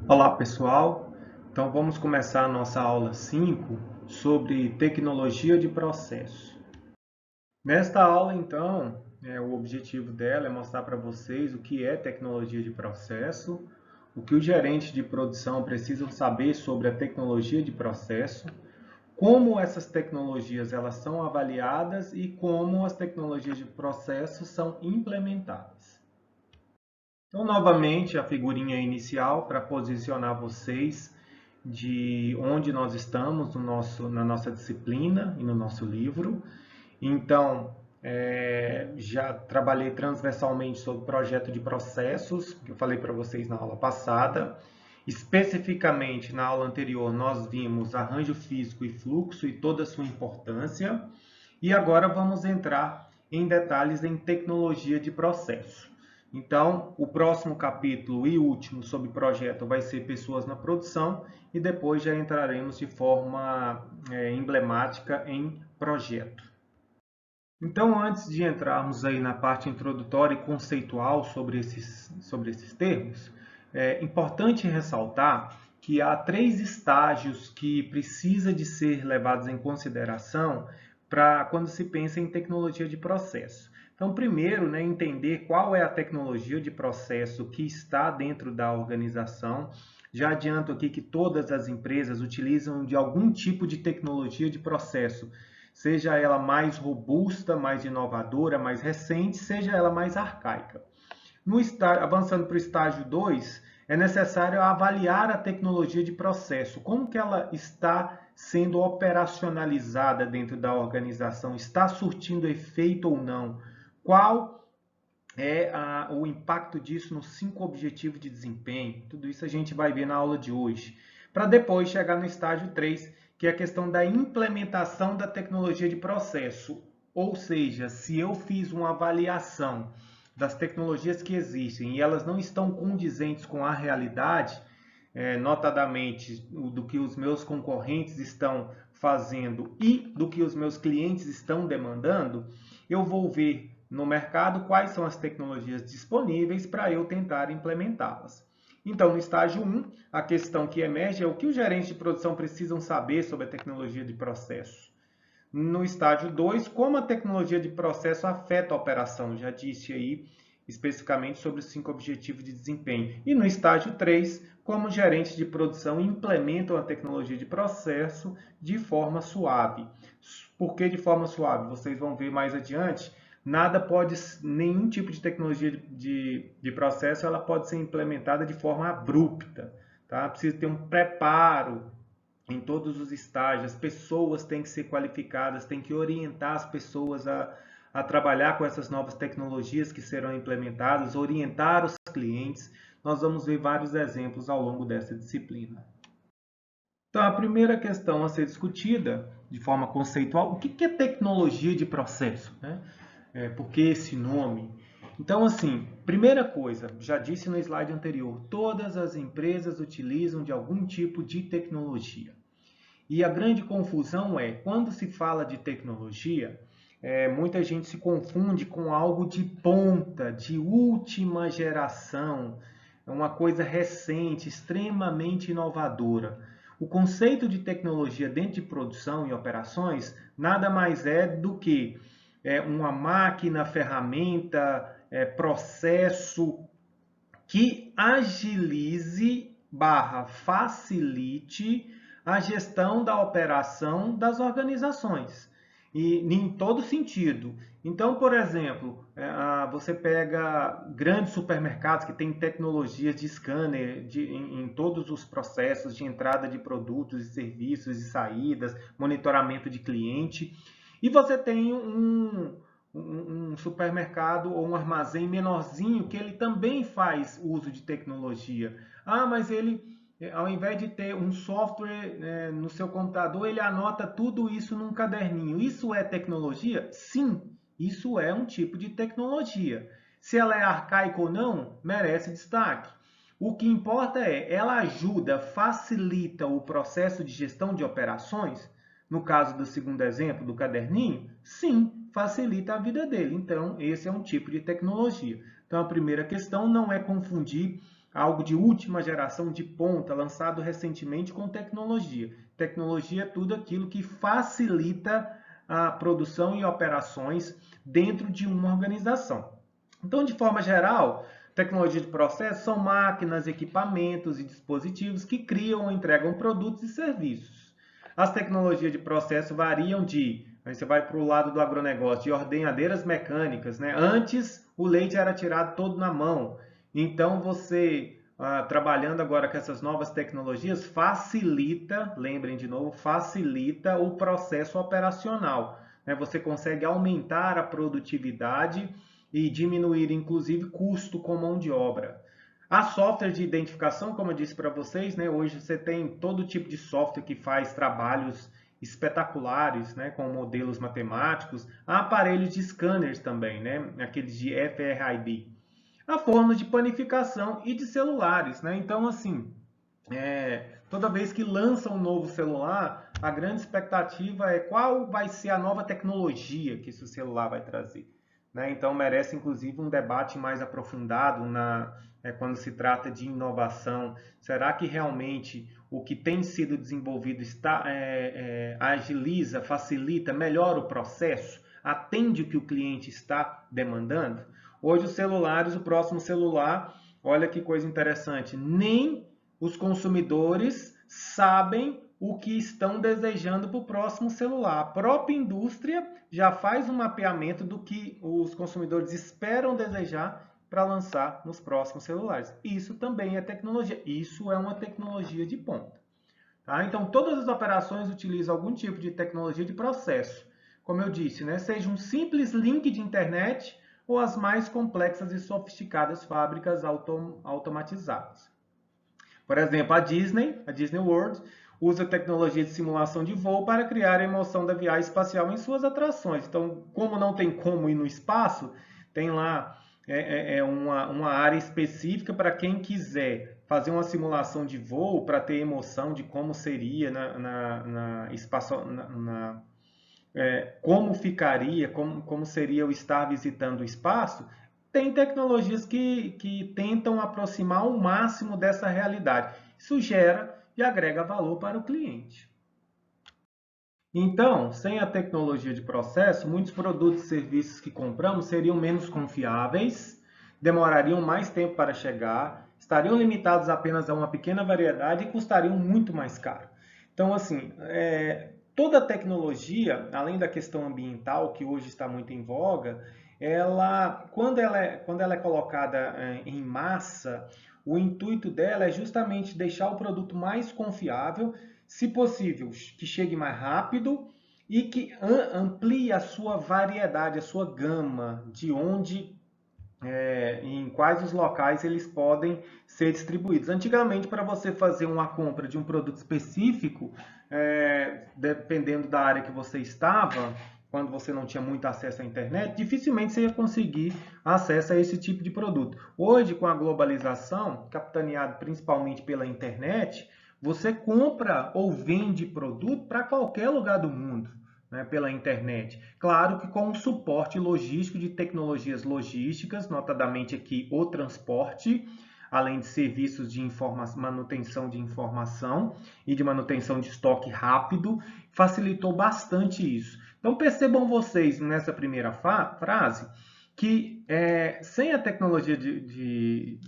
Olá, pessoal. Então vamos começar a nossa aula 5 sobre tecnologia de processo. Nesta aula, então, o objetivo dela é mostrar para vocês o que é tecnologia de processo, o que os gerentes de produção precisam saber sobre a tecnologia de processo, como essas tecnologias elas são avaliadas e como as tecnologias de processo são implementadas. Então, novamente, a figurinha inicial para posicionar vocês de onde nós estamos na nossa disciplina e no nosso livro. Então, já trabalhei transversalmente sobre projeto de processos, que eu falei para vocês na aula passada. Especificamente, na aula anterior, nós vimos arranjo físico e fluxo e toda a sua importância. E agora vamos entrar em detalhes em tecnologia de processo. Então, o próximo capítulo e último sobre projeto vai ser pessoas na produção e depois já entraremos de forma emblemática em projeto. Então, antes de entrarmos aí na parte introdutória e conceitual sobre esses termos, é importante ressaltar que há 3 estágios que precisa de ser levados em consideração para quando se pensa em tecnologia de processo. Então, primeiro, né, entender qual é a tecnologia de processo que está dentro da organização. Já adianto aqui que todas as empresas utilizam de algum tipo de tecnologia de processo, seja ela mais robusta, mais inovadora, mais recente, seja ela mais arcaica. Avançando para o estágio 2, é necessário avaliar a tecnologia de processo, como que ela está sendo operacionalizada dentro da organização, está surtindo efeito ou não, qual é o impacto disso nos 5 objetivos de desempenho, tudo isso a gente vai ver na aula de hoje, para depois chegar no estágio 3, que é a questão da implementação da tecnologia de processo, ou seja, se eu fiz uma avaliação das tecnologias que existem e elas não estão condizentes com a realidade, notadamente do que os meus concorrentes estão fazendo e do que os meus clientes estão demandando, eu vou ver no mercado quais são as tecnologias disponíveis para eu tentar implementá-las. Então, no estágio 1, a questão que emerge é o que os gerentes de produção precisam saber sobre a tecnologia de processo. No estágio 2, como a tecnologia de processo afeta a operação, já disse aí especificamente sobre os 5 objetivos de desempenho. E no estágio 3, como os gerentes de produção implementam a tecnologia de processo de forma suave. Por que de forma suave? Vocês vão ver mais adiante. Nenhum tipo de tecnologia de processo ela pode ser implementada de forma abrupta. Tá? Precisa ter um preparo em todos os estágios, as pessoas têm que ser qualificadas, tem que orientar as pessoas a trabalhar com essas novas tecnologias que serão implementadas, orientar os clientes. Nós vamos ver vários exemplos ao longo dessa disciplina. Então, a primeira questão a ser discutida de forma conceitual, o que é tecnologia de processo? Né? Por que esse nome? Então, assim, primeira coisa, já disse no slide anterior, todas as empresas utilizam de algum tipo de tecnologia. E a grande confusão é, quando se fala de tecnologia, muita gente se confunde com algo de ponta, de última geração, uma coisa recente, extremamente inovadora. O conceito de tecnologia dentro de produção e operações nada mais é do que uma máquina, ferramenta, processo que agilize barra facilite a gestão da operação das organizações. E em todo sentido. Então, por exemplo, você pega grandes supermercados que têm tecnologias de scanner em todos os processos de entrada de produtos e serviços e saídas, monitoramento de cliente. E você tem um supermercado ou um armazém menorzinho que ele também faz uso de tecnologia. Ah, mas ele, ao invés de ter um software no seu computador, ele anota tudo isso num caderninho. Isso é tecnologia? Sim, isso é um tipo de tecnologia. Se ela é arcaica ou não, merece destaque. O que importa é, ela ajuda, facilita o processo de gestão de operações? No caso do segundo exemplo, do caderninho, sim, facilita a vida dele. Então, esse é um tipo de tecnologia. Então, a primeira questão não é confundir algo de última geração, de ponta, lançado recentemente com tecnologia. Tecnologia é tudo aquilo que facilita a produção e operações dentro de uma organização. Então, de forma geral, tecnologia de processo são máquinas, equipamentos e dispositivos que criam ou entregam produtos e serviços. As tecnologias de processo variam aí você vai para o lado do agronegócio, de ordenhadeiras mecânicas, né? Antes o leite era tirado todo na mão. Então você, trabalhando agora com essas novas tecnologias, facilita, lembrem de novo, facilita o processo operacional, né? Você consegue aumentar a produtividade e diminuir, inclusive, custo com mão de obra. A software de identificação, como eu disse para vocês, né, hoje você tem todo tipo de software que faz trabalhos espetaculares, né, com modelos matemáticos. Há aparelhos de scanners também, né, aqueles de FRID. Há formas de panificação e de celulares, né? Então, assim, toda vez que lança um novo celular, a grande expectativa é qual vai ser a nova tecnologia que esse celular vai trazer. Né? Então, merece, inclusive, um debate mais aprofundado quando se trata de inovação. Será que realmente o que tem sido desenvolvido agiliza, facilita, melhora o processo? Atende o que o cliente está demandando? Hoje, os celulares, o próximo celular, olha que coisa interessante, nem os consumidores sabem o que estão desejando para o próximo celular. A própria indústria já faz um mapeamento do que os consumidores esperam desejar para lançar nos próximos celulares. Isso também é tecnologia. Isso é uma tecnologia de ponta. Tá? Então, todas as operações utilizam algum tipo de tecnologia de processo. Como eu disse, né? Seja um simples link de internet ou as mais complexas e sofisticadas fábricas automatizadas. Por exemplo, a Disney World, usa tecnologia de simulação de voo para criar a emoção da viagem espacial em suas atrações. Então, como não tem como ir no espaço, tem lá uma área específica para quem quiser fazer uma simulação de voo para ter emoção de como seria como ficaria, como seria o estar visitando o espaço. Tem tecnologias que tentam aproximar ao máximo dessa realidade. Isso gera e agrega valor para o cliente. Então, sem a tecnologia de processo, muitos produtos e serviços que compramos seriam menos confiáveis, demorariam mais tempo para chegar, estariam limitados apenas a uma pequena variedade e custariam muito mais caro. Então, assim, toda tecnologia, além da questão ambiental, que hoje está muito em voga, quando ela é colocada em massa, o intuito dela é justamente deixar o produto mais confiável, se possível, que chegue mais rápido e que amplie a sua variedade, a sua gama, de onde em quais os locais eles podem ser distribuídos. Antigamente, para você fazer uma compra de um produto específico, dependendo da área que você estava, quando você não tinha muito acesso à internet, dificilmente você ia conseguir acesso a esse tipo de produto. Hoje, com a globalização, capitaneado principalmente pela internet, você compra ou vende produto para qualquer lugar do mundo, né, pela internet. Claro que com um suporte logístico de tecnologias logísticas, notadamente aqui o transporte, além de serviços de manutenção de informação e de manutenção de estoque rápido, facilitou bastante isso. Então percebam vocês nessa primeira frase que sem a tecnologia de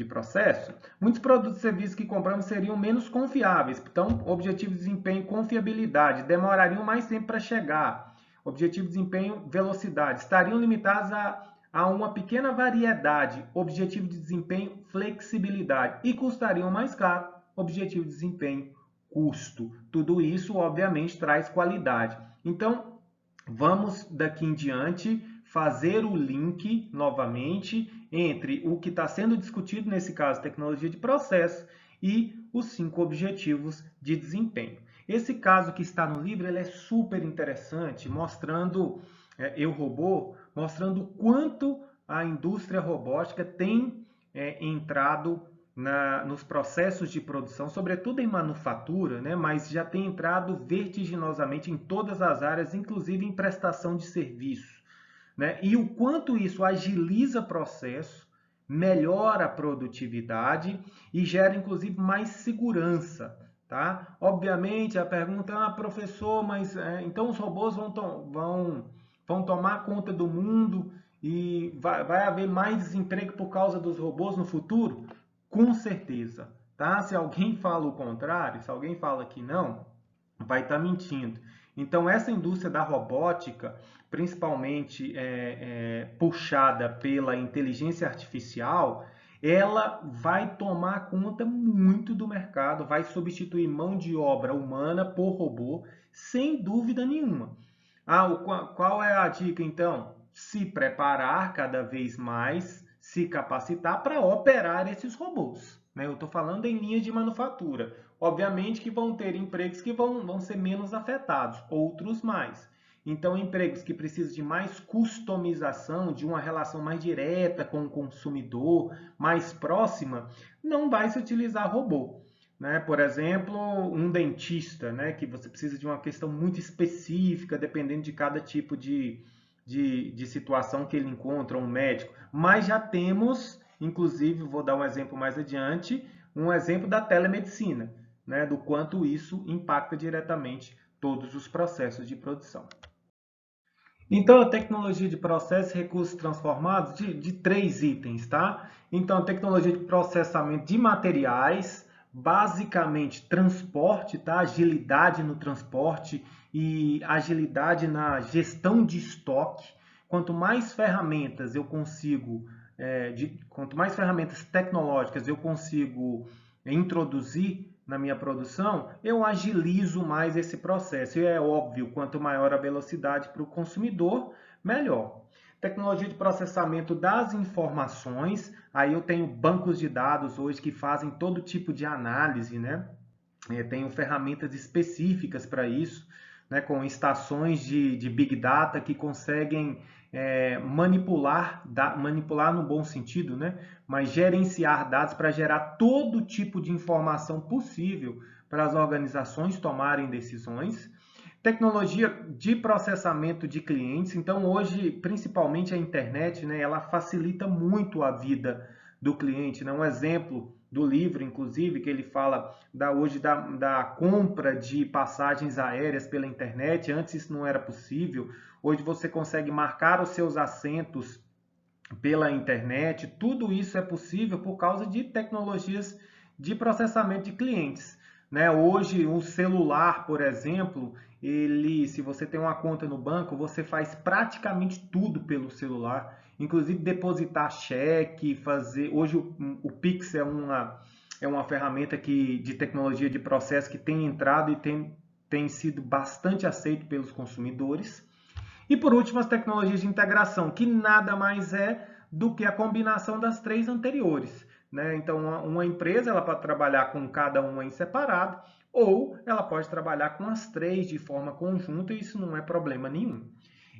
processo, muitos produtos e serviços que compramos seriam menos confiáveis. Então, objetivo de desempenho, confiabilidade, demorariam mais tempo para chegar. Objetivo de desempenho, velocidade, estariam limitados a uma pequena variedade. Objetivo de desempenho, flexibilidade, e custariam mais caro. Objetivo de desempenho, custo. Tudo isso, obviamente, traz qualidade. Então, vamos daqui em diante fazer o link novamente entre o que está sendo discutido, nesse caso, tecnologia de processo, e os 5 objetivos de desempenho. Esse caso que está no livro ele é super interessante, mostrando Eu, Robô, mostrando o quanto a indústria robótica tem entrado nos processos de produção, sobretudo em manufatura, né? Mas já tem entrado vertiginosamente em todas as áreas, inclusive em prestação de serviço. Né? E o quanto isso agiliza processo, melhora a produtividade e gera inclusive mais segurança. Tá? Obviamente a pergunta é, professor, mas então os robôs vão tomar conta do mundo e vai haver mais desemprego por causa dos robôs no futuro? Com certeza. Tá? Se alguém fala o contrário, se alguém fala que não, vai estar mentindo. Então, essa indústria da robótica, principalmente puxada pela inteligência artificial, ela vai tomar conta muito do mercado, vai substituir mão de obra humana por robô, sem dúvida nenhuma. Qual é a dica, então? Se preparar cada vez mais, se capacitar para operar esses robôs. Né? Eu estou falando em linha de manufatura. Obviamente que vão ter empregos que vão ser menos afetados, outros mais. Então, empregos que precisam de mais customização, de uma relação mais direta com o consumidor, mais próxima, não vai se utilizar robô. Né? Por exemplo, um dentista, né? Que você precisa de uma questão muito específica, dependendo de cada tipo de situação que ele encontra, um médico. Mas já temos, inclusive, vou dar um exemplo mais adiante, um exemplo da telemedicina, né? Do quanto isso impacta diretamente todos os processos de produção. Então, a tecnologia de processo e recursos transformados de 3 itens, tá? Então, tecnologia de processamento de materiais, basicamente transporte, tá? Agilidade no transporte e agilidade na gestão de estoque. Quanto mais ferramentas eu consigo, quanto mais ferramentas tecnológicas eu consigo introduzir na minha produção, eu agilizo mais esse processo. E é óbvio, quanto maior a velocidade para o consumidor, melhor. Tecnologia de processamento das informações, aí eu tenho bancos de dados hoje que fazem todo tipo de análise, né? Tenho ferramentas específicas para isso, né? Com estações de Big Data que conseguem manipular no bom sentido, né? Mas gerenciar dados para gerar todo tipo de informação possível para as organizações tomarem decisões. Tecnologia de processamento de clientes. Então, hoje, principalmente a internet, né, ela facilita muito a vida do cliente. Né? Um exemplo do livro, inclusive, que ele fala hoje da compra de passagens aéreas pela internet. Antes isso não era possível. Hoje você consegue marcar os seus assentos pela internet. Tudo isso é possível por causa de tecnologias de processamento de clientes. Né? Hoje, um celular, por exemplo, se você tem uma conta no banco, você faz praticamente tudo pelo celular, inclusive depositar cheque, fazer. Hoje o Pix é uma ferramenta de tecnologia de processo que tem entrado e tem sido bastante aceito pelos consumidores. E por último, as tecnologias de integração, que nada mais é do que a combinação das 3 anteriores. Né? Então, uma empresa ela pode trabalhar com cada uma em separado, ou ela pode trabalhar com as 3 de forma conjunta, e isso não é problema nenhum.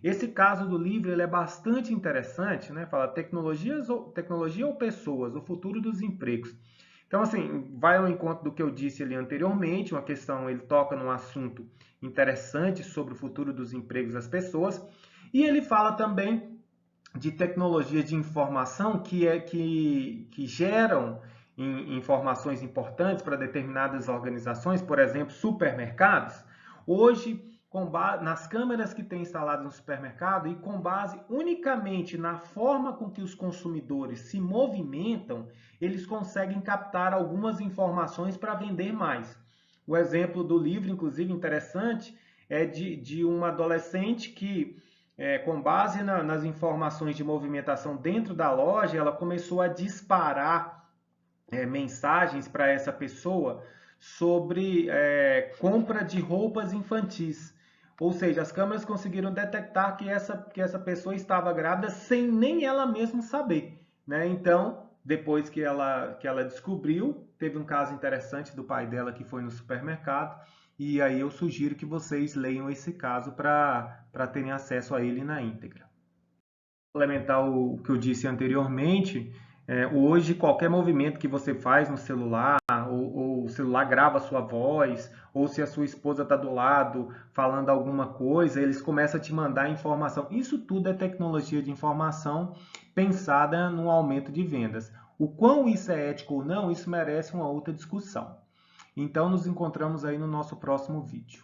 Esse caso do livro ele é bastante interessante, né? Fala tecnologia ou pessoas, o futuro dos empregos. Então, assim, vai ao encontro do que eu disse ali anteriormente, uma questão, ele toca num assunto interessante sobre o futuro dos empregos das pessoas, e ele fala também de tecnologias de informação que geram informações importantes para determinadas organizações, por exemplo, supermercados. Hoje, nas câmeras que tem instaladas no supermercado e com base unicamente na forma com que os consumidores se movimentam, eles conseguem captar algumas informações para vender mais. O exemplo do livro, inclusive interessante, é de uma adolescente que, com base nas informações de movimentação dentro da loja, ela começou a disparar mensagens para essa pessoa sobre compra de roupas infantis. Ou seja, as câmeras conseguiram detectar que essa pessoa estava grávida sem nem ela mesma saber. Né? Então, depois que ela descobriu, teve um caso interessante do pai dela que foi no supermercado, e aí eu sugiro que vocês leiam esse caso para terem acesso a ele na íntegra. Complementar o que eu disse anteriormente, hoje qualquer movimento que você faz no celular ou o celular grava a sua voz, ou se a sua esposa está do lado falando alguma coisa, eles começam a te mandar informação. Isso tudo é tecnologia de informação pensada no aumento de vendas. O quão isso é ético ou não, isso merece uma outra discussão. Então, nos encontramos aí no nosso próximo vídeo.